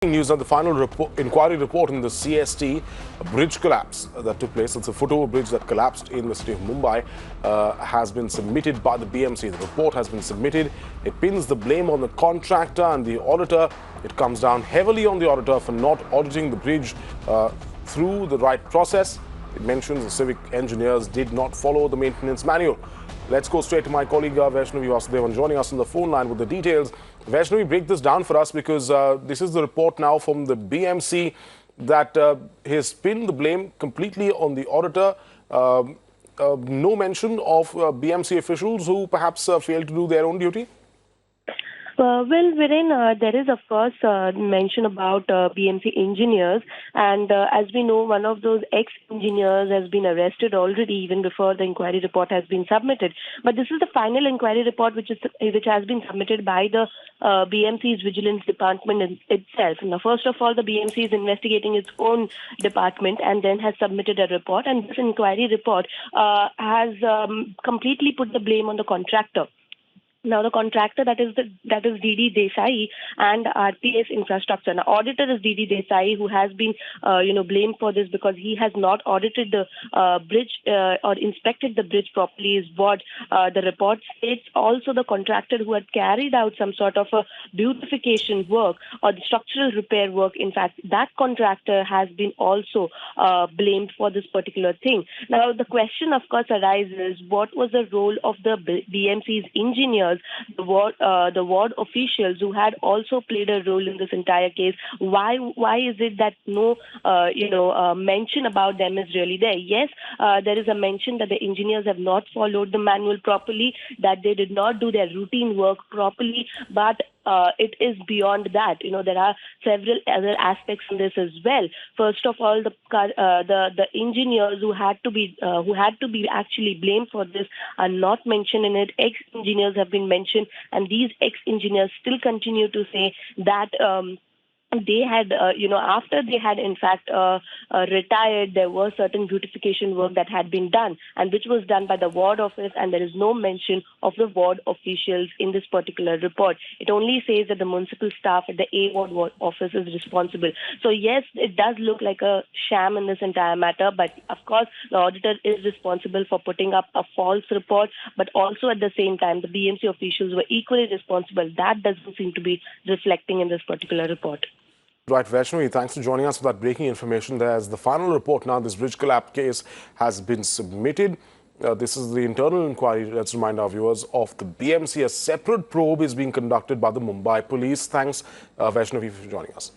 breaking news that the final inquiry report in the CST bridge collapse that took place, it's a footover bridge that collapsed in the city of Mumbai, has been submitted by the BMC. The report has been submitted. It pins the blame on the contractor and the auditor. It comes down heavily on the auditor for not auditing the bridge through the right process. It mentions the civic engineers did not follow the maintenance manual. Let's go straight to my colleague Vaishnavi Vasudevan joining us on the phone line with the details. Vaishnavi, break this down for us because this is the report now from the BMC that has pinned the blame completely on the auditor. No mention of BMC officials who perhaps failed to do their own duty? Well, Viren, there is, of course, mention about BMC engineers. And as we know, one of those ex-engineers has been arrested already, even before the inquiry report has been submitted. But this is the final inquiry report which has been submitted by the BMC's Vigilance Department itself. Now, first of all, the BMC is investigating its own department and then has submitted a report. And this inquiry report has completely put the blame on the contractor. Now, the contractor, that is DD Desai and RPS Infrastructure. Now, auditor is DD Desai, who has been, blamed for this because he has not audited the bridge or inspected the bridge properly, is what the report states. Also, the contractor who had carried out some sort of a beautification work or the structural repair work, in fact, that contractor has been also blamed for this particular thing. Now, the question, of course, arises, what was the role of the BMC's engineers, the ward officials who had also played a role in this entire case? Why is it that no mention about them is really there? Yes, there is a mention that the engineers have not followed the manual properly, that they did not do their routine work properly, but it is beyond that. There are several other aspects in this as well. First of all, the engineers who had to be actually blamed for this are not mentioned in it. Ex-engineers have been mentioned, and these ex-engineers still continue to say that they had, after they had in fact retired, there was certain beautification work that had been done, and which was done by the ward office, and there is no mention of the ward officials in this particular report. It only says that the municipal staff at the A ward office is responsible. So yes, it does look like a sham in this entire matter, but of course the auditor is responsible for putting up a false report, but also at the same time the BMC officials were equally responsible. That doesn't seem to be reflecting in this particular report. Right, Vaishnavi, thanks for joining us for that breaking information. There's the final report now. This bridge collapse case has been submitted. This is the internal inquiry, let's remind our viewers, of the BMC. A separate probe is being conducted by the Mumbai police. Thanks, Vaishnavi, for joining us.